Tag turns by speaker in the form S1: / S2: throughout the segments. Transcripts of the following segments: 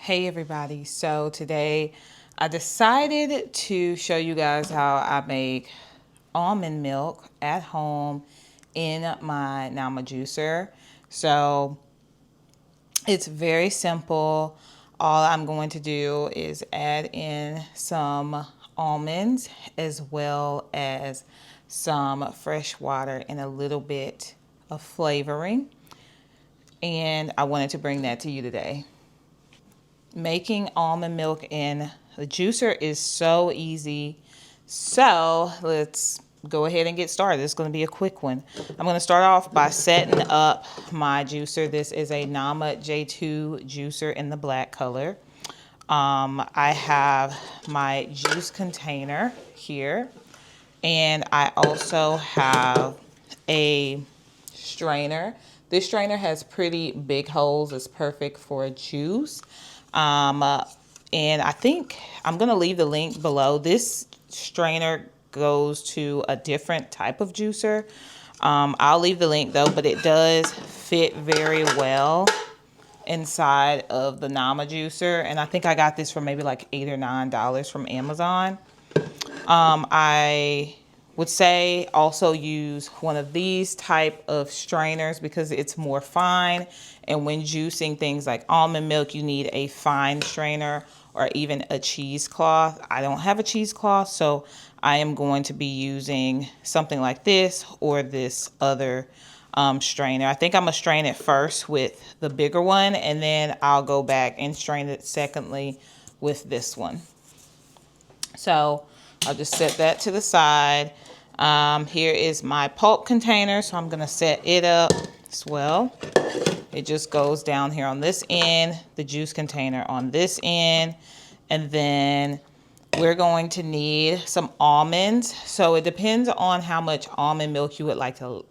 S1: Hey everybody, so today I decided to show you guys how I make almond milk at home in my Nama juicer. So it's very simple. All I'm going to do is add in some almonds as well as some fresh water and a little bit of flavoring. And I wanted to bring that to you today. Making almond milk in the juicer is so easy. So let's go ahead and get started. It's going to be a quick one. I'm going to start off by setting up my juicer. This is a Nama J2 juicer in the black color. I have my juice container here, and I also have a strainer. This strainer has pretty big holes. It's perfect for juice. And I think I'm going to leave the link below. This strainer goes to a different type of juicer. I'll leave the link though, but it does fit very well inside of the Nama juicer. And I think I got this for maybe like $8 or $9 from Amazon. I would say also use one of these type of strainers because it's more fine. And when juicing things like almond milk, you need a fine strainer or even a cheesecloth. I don't have a cheesecloth, so I am going to be using something like this or this other strainer. I think I'm gonna strain it first with the bigger one, and then I'll go back and strain it secondly with this one. So I'll just set that to the side. Here is my pulp container, so I'm gonna set it up as well. It just goes down here on this end, the juice container on this end, and then we're going to need some almonds. So it depends on how much almond milk you would like to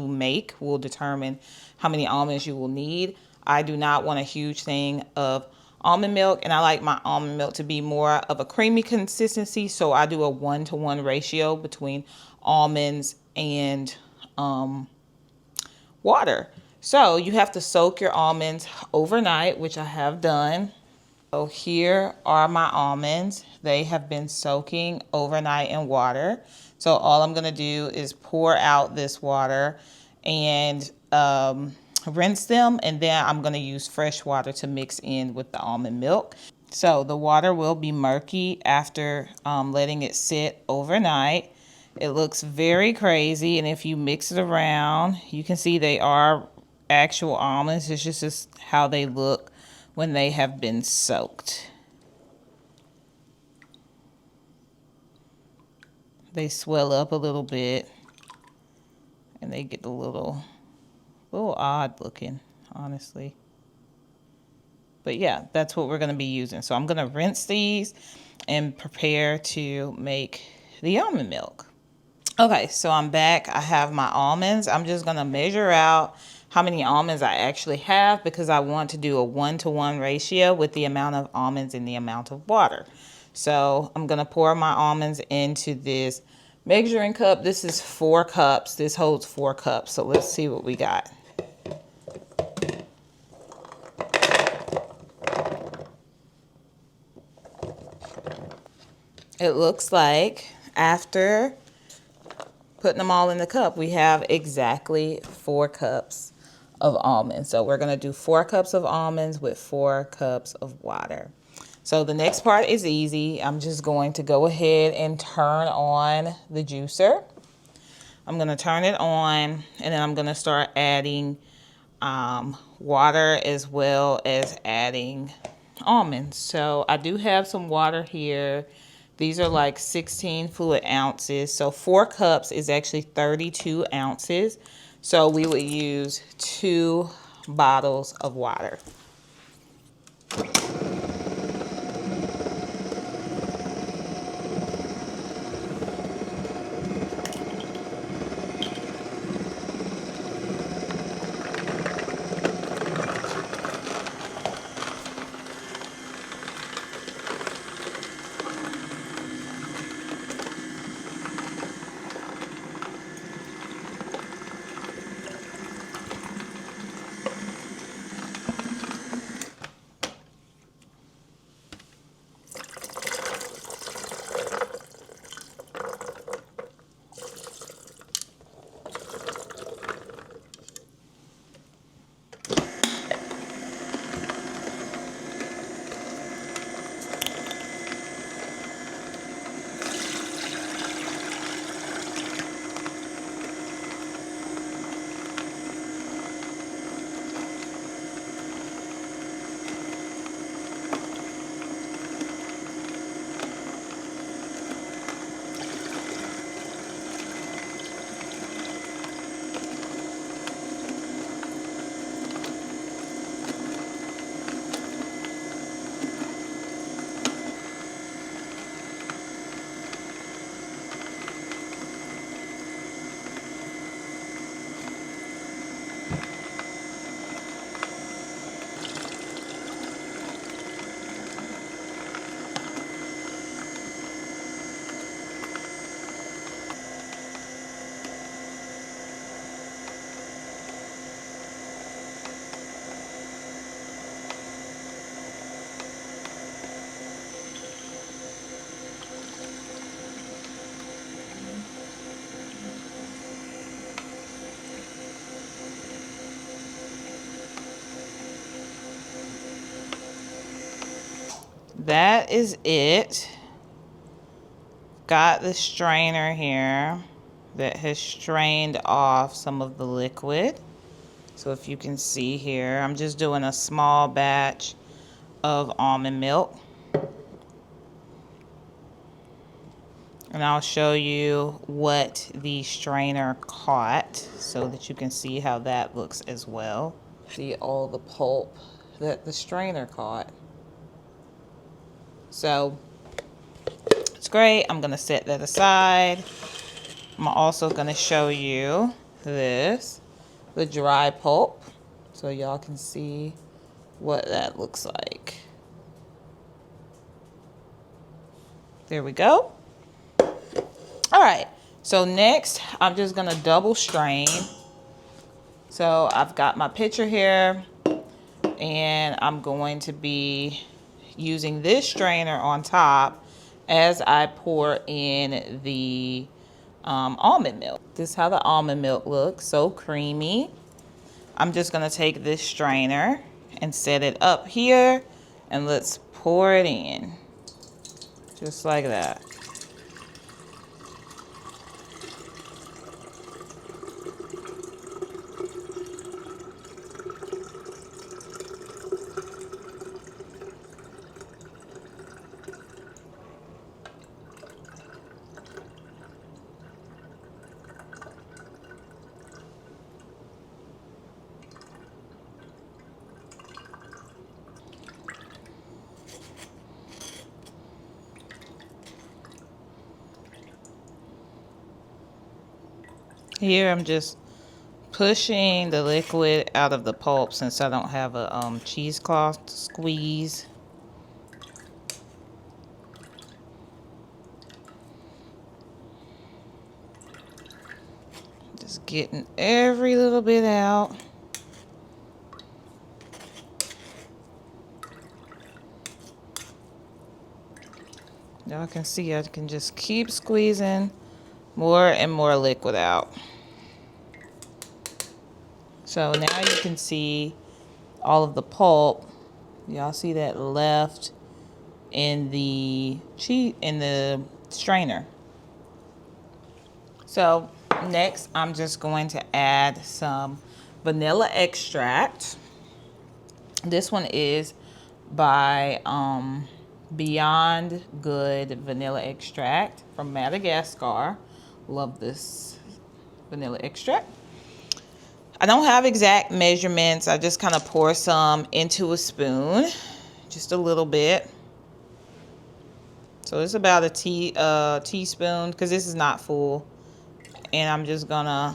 S1: make will determine how many almonds you will need. I do not want a huge thing of almond milk, and I like my almond milk to be more of a creamy consistency, so I do a 1-to-1 ratio between almonds and water. So you have to soak your almonds overnight, which I have done. So here are my almonds. They have been soaking overnight in water. So all I'm gonna do is pour out this water and rinse them, and then I'm gonna use fresh water to mix in with the almond milk. So the water will be murky after letting it sit overnight. It looks very crazy, and if you mix it around, you can see they are actual almonds. It's just how they look when they have been soaked. They swell up a little bit, and they get a little odd looking, honestly. But yeah, that's what we're going to be using. So I'm going to rinse these and prepare to make the almond milk. Okay, so I'm back. I have my almonds. I'm just going to measure out how many almonds I actually have because I want to do a 1-to-1 ratio with the amount of almonds and the amount of water. So I'm going to pour my almonds into this measuring cup. This is 4 cups. This holds 4 cups. So let's see what we got. It looks like after putting them all in the cup, we have exactly 4 cups of almonds. So we're going to do 4 cups of almonds with 4 cups of water. So the next part is easy. I'm just going to go ahead and turn on the juicer. I'm going to turn it on, and then I'm going to start adding water as well as adding almonds. So I do have some water here. These are like 16 fluid ounces. So 4 cups is actually 32 ounces. So we would use 2 bottles of water. that is it. Got the strainer here that has strained off some of the liquid. So if you can see here, I'm just doing a small batch of almond milk. And I'll show you what the strainer caught so that you can see how that looks as well. See all the pulp that the strainer caught. So it's great. I'm gonna set that aside. I'm also gonna show you this, the dry pulp, so y'all can see what that looks like. There we go. All right, so next I'm just gonna double strain. So I've got my pitcher here, and I'm going to be using this strainer on top as I pour in the almond milk. This is how the almond milk looks, so creamy. I'm just gonna take this strainer and set it up here, and let's pour it in, just like that. Here I'm just pushing the liquid out of the pulp since I don't have a cheesecloth to squeeze. Just getting every little bit out. Y'all can see I can just keep squeezing more and more liquid out. So now you can see all of the pulp. Y'all see that left in the strainer. So next I'm just going to add some vanilla extract. This one is by Beyond Good vanilla extract from Madagascar. Love this vanilla extract. I don't have exact measurements. I just kind of pour some into a spoon, just a little bit. So it's about a teaspoon, because this is not full. And I'm just gonna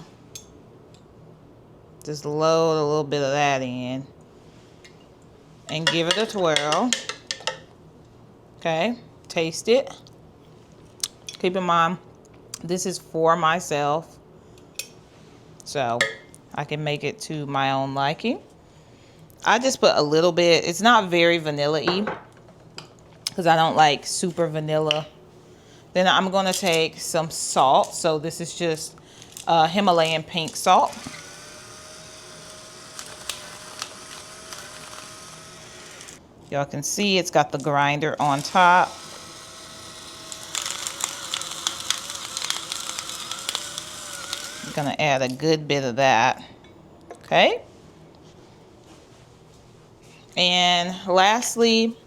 S1: just load a little bit of that in and give it a twirl. Okay, taste it. Keep in mind, this is for myself, so I can make it to my own liking. I just put a little bit. It's not very vanilla-y because I don't like super vanilla. Then I'm going to take some salt. So this is just Himalayan pink salt. Y'all can see it's got the grinder on top. I'm going to add a good bit of that. Okay. And lastly,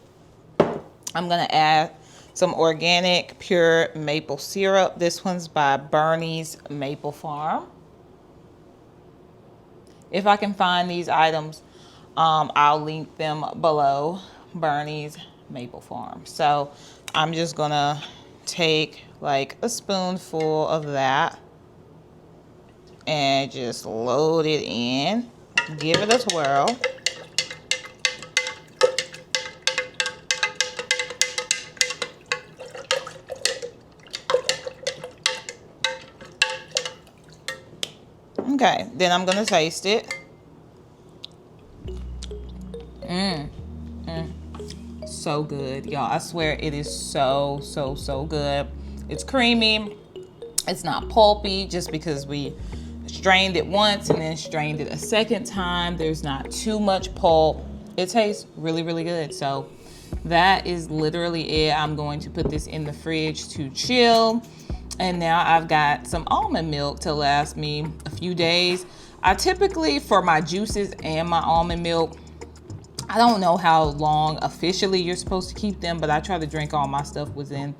S1: I'm going to add some organic pure maple syrup. This one's by Bernie's Maple Farm. If I can find these items, I'll link them below. Bernie's Maple Farm. So I'm just going to take like a spoonful of that and just load it in. Give it a twirl. Okay, then I'm gonna taste it. So good, y'all. I swear it is so good. It's creamy. It's not pulpy just because we strained it once and then strained it a second time. There's not too much pulp. It tastes really good. So that is literally it. I'm going to put this in the fridge to chill. And now I've got some almond milk to last me a few days. I typically, for my juices and my almond milk, I don't know how long officially you're supposed to keep them, but I try to drink all my stuff within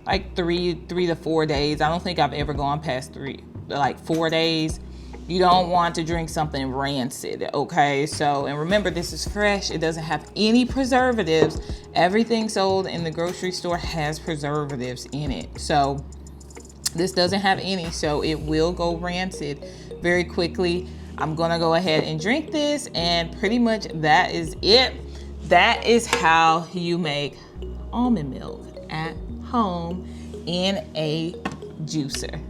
S1: like three to 4 days. I don't think I've ever gone past 4 days. You don't want to drink something rancid, okay? So, and remember, this is fresh. It doesn't have any preservatives. Everything sold in the grocery store has preservatives in it. So this doesn't have any, so it will go rancid very quickly. I'm gonna go ahead and drink this, and pretty much that is it. That is how you make almond milk at home in a juicer.